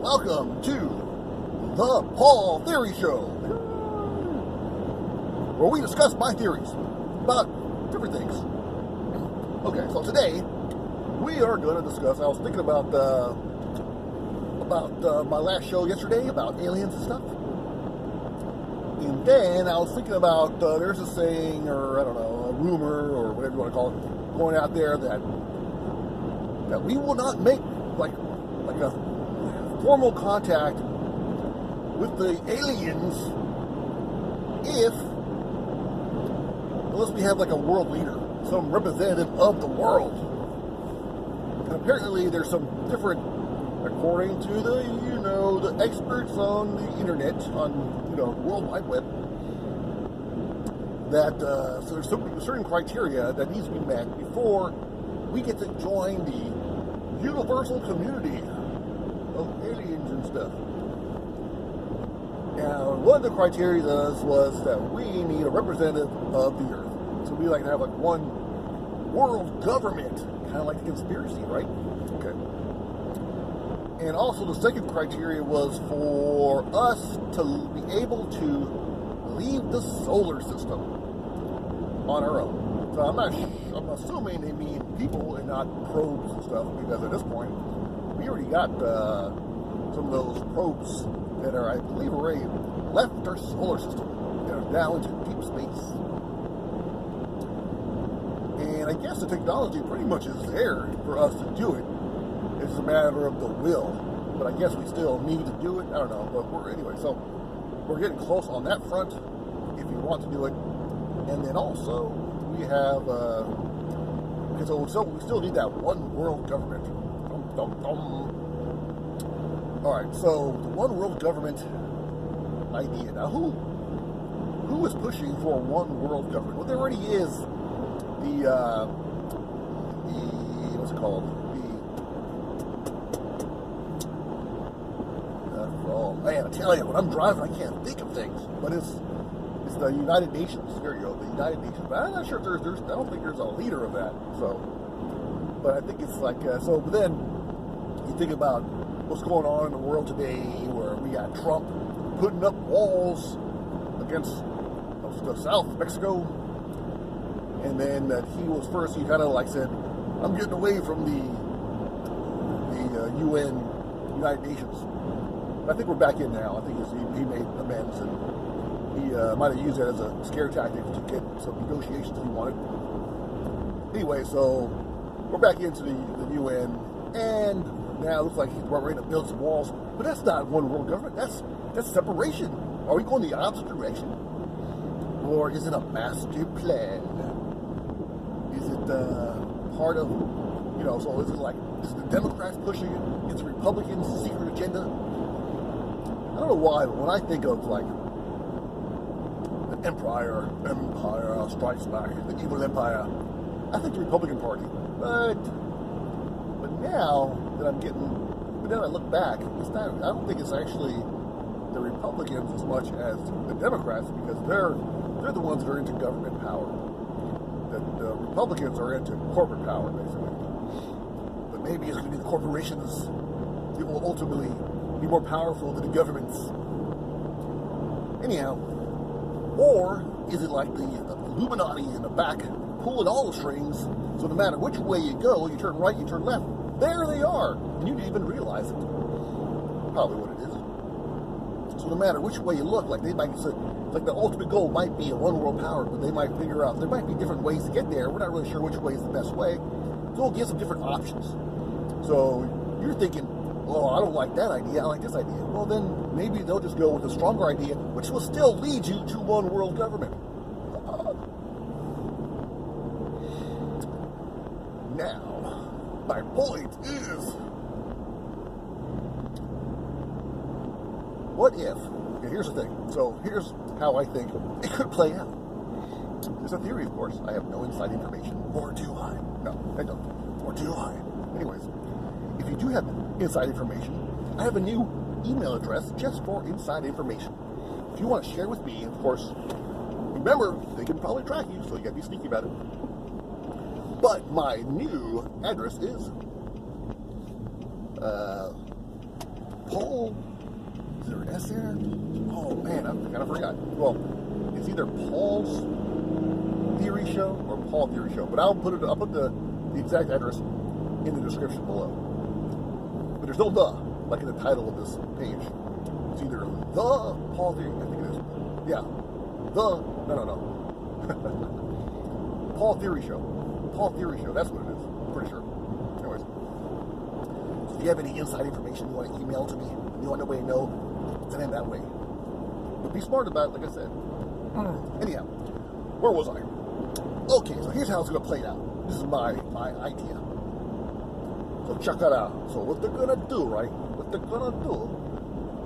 Welcome to the Paultheoryshow, where we discuss my theories about different things. Okay, so today we are going to discuss. I was thinking about my last show yesterday about aliens and stuff, and then I was thinking about there's a saying, or I don't know, a rumor, or whatever you want to call it, going out there that we will not make like a formal contact with the aliens unless we have like a world leader, some representative of the world. And apparently there's some different, according to the experts on the internet, on World Wide Web, that so there's certain criteria that needs to be met before we get to join the universal community of aliens and stuff. Now, one of the criteria was that we need a representative of the Earth. So we like to have like one world government, kind of like the conspiracy, right? Okay. And also the second criteria was for us to be able to leave the solar system on our own. So I'm assuming they mean people and not probes and stuff, because at this point we already got some of those probes that are, I believe, already left our solar system. They're down into deep space. And I guess the technology pretty much is there for us to do it. It's a matter of the will. But I guess we still need to do it. I don't know. But so we're getting close on that front if you want to do it. And then also we have so we still need that one world government. Alright, so the one world government idea. Now who is pushing for one world government? Well, there already is the what's it called? Oh man, I tell you, when I'm driving I can't think of things. But it's the United Nations. There you go, the United Nations. But I'm not sure if there's I don't think there's a leader of that. So, but I think it's like so. But then you think about what's going on in the world today, where we got Trump putting up walls against South Mexico, and then that he kind of like said, "I'm getting away from the UN, United Nations." I think we're back in now. I think he made amends, and he might have used that as a scare tactic to get some negotiations he wanted. Anyway, so we're back into the UN, and now it looks like he's ready to build some walls. But that's not one world government. That's separation. Are we going the opposite direction? Or is it a master plan? Is it part of, so is the Democrats pushing it? Is the Republicans' secret agenda? I don't know why, but when I think of like the Empire strikes back, the evil empire, I think the Republican Party. But now that I look back, it's not. I don't think it's actually the Republicans as much as the Democrats, because they're the ones that are into government power. The Republicans are into corporate power, basically. But maybe it's going to be the corporations that will ultimately be more powerful than the governments. Anyhow, or is it like the Illuminati in the back pulling all the strings, so no matter which way you go, you turn right, you turn left, there they are, and you didn't even realize it. Probably what it is. So no matter which way you look, like they might say, like the ultimate goal might be a one world power, but they might figure out there might be different ways to get there. We're not really sure which way is the best way, so we'll give some different options. So you're thinking, well, I don't like that idea, I like this idea. Well, then maybe they'll just go with a stronger idea, which will still lead you to one world government. Now, my point is, what if, okay, here's the thing, so here's how I think it could play out. There's a theory, of course. I have no inside information, or do I? No, I don't. Or do I? Anyways, if you do have inside information, I have a new email address just for inside information. If you want to share with me, of course, remember, they can probably track you, so you gotta be sneaky about it. But my new address is Paul, is there an S there? Oh man, I kind of forgot. Well, it's either Paul's Theory Show or Paul Theory Show, but I'll put the exact address in the description below. But there's no the, like in the title of this page. It's either the Paul Theory, I think it is. Yeah. No. Paul Theory Show. Paul Theory Show, that's what it is. I'm pretty sure. Anyways. So if you have any inside information you want to email to me, you want nobody to know, send it that way. But be smart about it, like I said. Anyhow, where was I? Okay, so here's how it's going to play out. This is my idea. So check that out. So what they're going to do, right? What they're going to do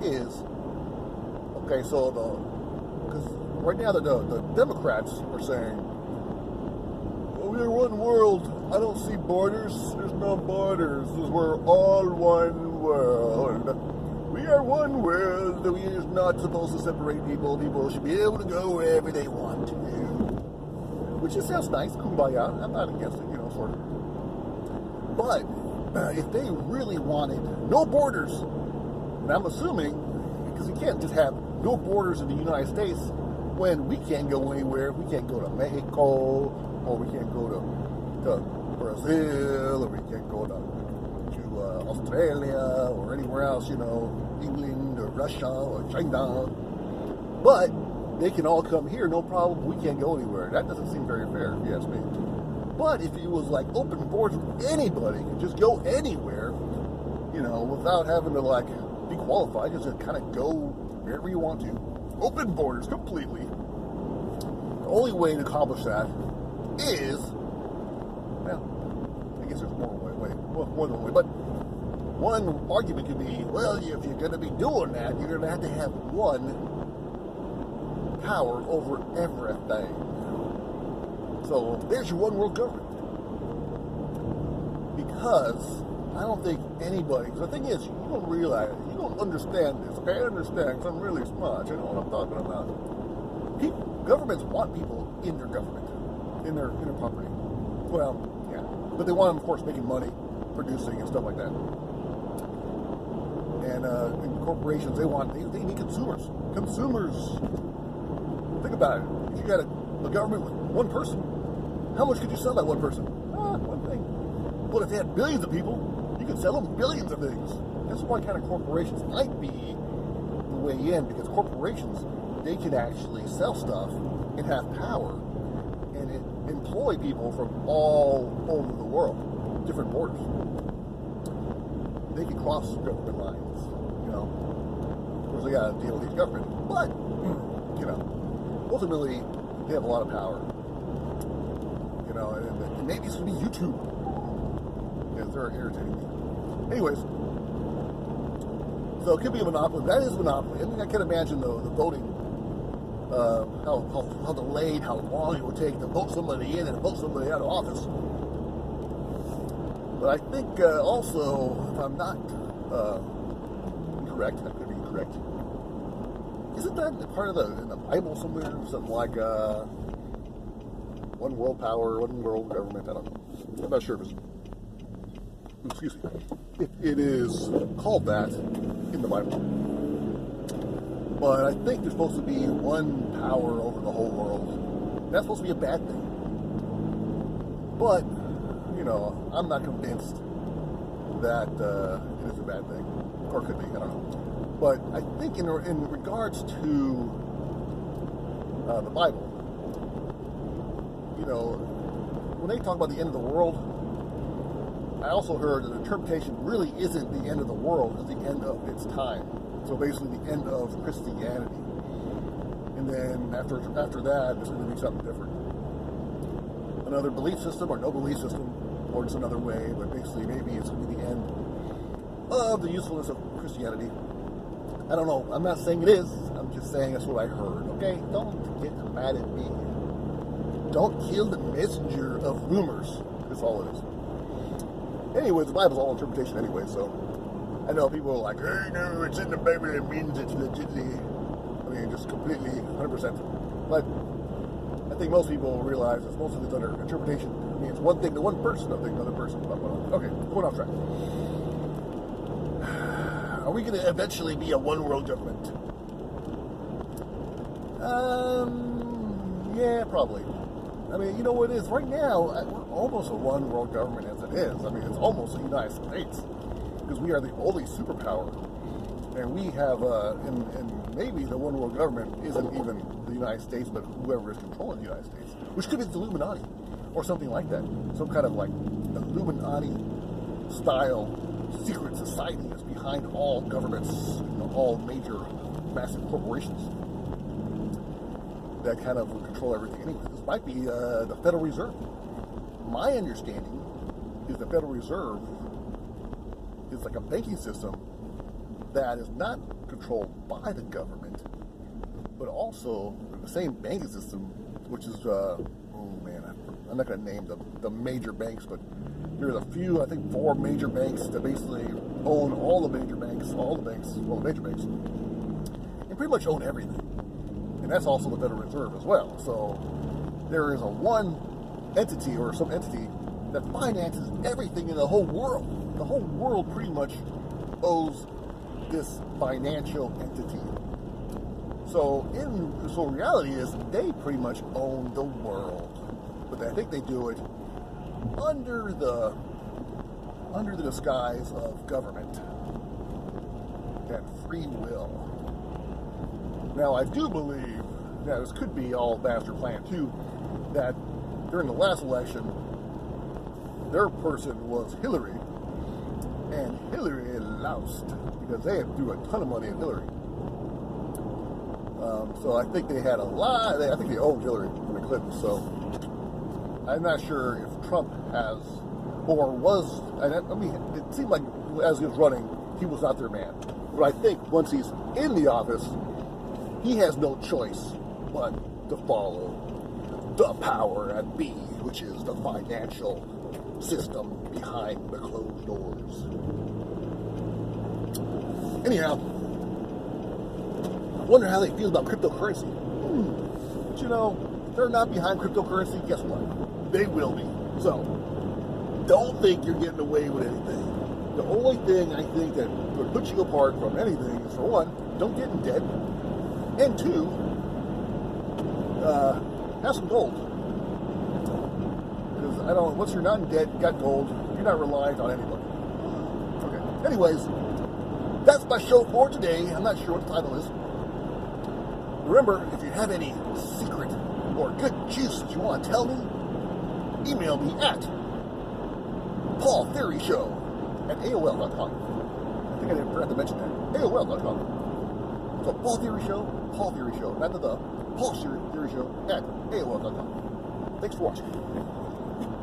is, okay, so because right now the Democrats are saying, well, we're one world. I don't see borders. There's no borders. We're all one world. We are one world. We are not supposed to separate people. People should be able to go wherever they want to. Which just sounds nice, kumbaya. I'm not against it, sort of. But if they really wanted no borders, and I'm assuming, because you can't just have no borders in the United States when we can't go anywhere. We can't go to Mexico, or we can't go to Brazil, or we can't go to Australia, or anywhere else, England, or Russia, or China. But they can all come here, no problem. We can't go anywhere. That doesn't seem very fair, if you ask me. But if it was like open borders, anybody could just go anywhere, without having to be qualified, just kind of go wherever you want to. Open borders completely. The only way to accomplish that is, well, I guess there's more than one way. Well, more than one way, but one argument could be, well, if you're going to be doing that, you're going to have one power over everything. So there's your one world government. Because I don't think anybody, because the thing is, you don't realize, you don't understand this. Okay, I understand because I'm really smart. You know what I'm talking about. Governments want people in their government, in their property. Well, yeah. But they want them, of course, making money, producing, and stuff like that. And corporations, they need consumers. Consumers. Think about it. If you got a government with one person, how much could you sell that one person? One thing. But if they had billions of people, you could sell them billions of things. That's why kind of corporations might be the way in, because corporations, they can actually sell stuff and have power and employ people from all over the world, different borders. They can cross government lines, Of course, they got to deal with each government. But, ultimately, they have a lot of power. And maybe it's going to be YouTube. Because they're irritating me. Anyways, so it could be a monopoly. That is a monopoly. I mean, I can imagine, though, the voting, how delayed, how long it would take to vote somebody in and vote somebody out of office. But I think also, if I'm not incorrect, I could be incorrect. Isn't that part of in the Bible somewhere? Something like one world power, one world government. I don't know. I'm not sure if it's, excuse me, if it is called that in the Bible. But I think there's supposed to be one power over the whole world. That's supposed to be a bad thing. But, I'm not convinced that it is a bad thing. Or could be, I don't know. But I think in regards to the Bible, when they talk about the end of the world, I also heard that the interpretation really isn't the end of the world, it's the end of its time. So basically the end of Christianity. And then after that, there's going to be something different. Another belief system or no belief system, or just another way, but basically maybe it's going to be the end of the usefulness of Christianity. I don't know. I'm not saying it is. I'm just saying that's what I heard. Okay? Don't get mad at me. Don't kill the messenger of rumors. That's all it is. Anyways, the Bible's all interpretation anyway, so I know people are like, hey, no, it's in the Bible, it means it's legitimately, just completely 100%. But I think most people realize that most of it's under interpretation. It means one thing to one person, another thing to another person. Okay, going off track. Are we going to eventually be a one world government? Yeah, probably. I mean, you know what it is? Right now, we're almost a one world government as it is. I mean, it's almost the United States. Because we are the only superpower. And we have, and maybe the one world government isn't even the United States, but whoever is controlling the United States. Which could be the Illuminati. Or something like that. Some kind of like Illuminati-style secret society that's behind all governments, all major, massive corporations that kind of control everything anyway. This might be the Federal Reserve. My understanding is the Federal Reserve is like a banking system that is not controlled by the government, but also the same banking system, which is, I'm not going to name the major banks, but there's a few, I think 4 major banks that basically own all the major banks, and pretty much own everything. And that's also the Federal Reserve as well. So there is a one entity or some entity that finances everything in the whole world. The whole world pretty much owes this financial entity. So reality is they pretty much own the world. But I think they do it under the disguise of government and free will. Now, I do believe that this could be all master plan too, that during the last election, their person was Hillary, and Hillary lost because they threw a ton of money at Hillary. So I think they had a lot. I think they owned Hillary from the Clinton. So I'm not sure if Trump has or was. I mean, it seemed like as he was running, he was not their man. But I think once he's in the office, he has no choice but to follow the power at B, which is the financial system behind the closed doors. Anyhow, I wonder how they feel about cryptocurrency. But if they're not behind cryptocurrency, guess what? They will be. So, don't think you're getting away with anything. The only thing I think that would put you apart from anything is, for one, don't get in debt. And 2, have some gold. Because once you're not in debt, you got gold, you're not reliant on anybody. Okay. Anyways, that's my show for today. I'm not sure what the title is. Remember, if you have any secret or good juice that you want to tell me, email me at Paultheoryshow@AOL.com. I think I forgot to mention that. AOL.com. So Paultheoryshow, not the Paultheoryshow at AOL.com. Thanks for watching.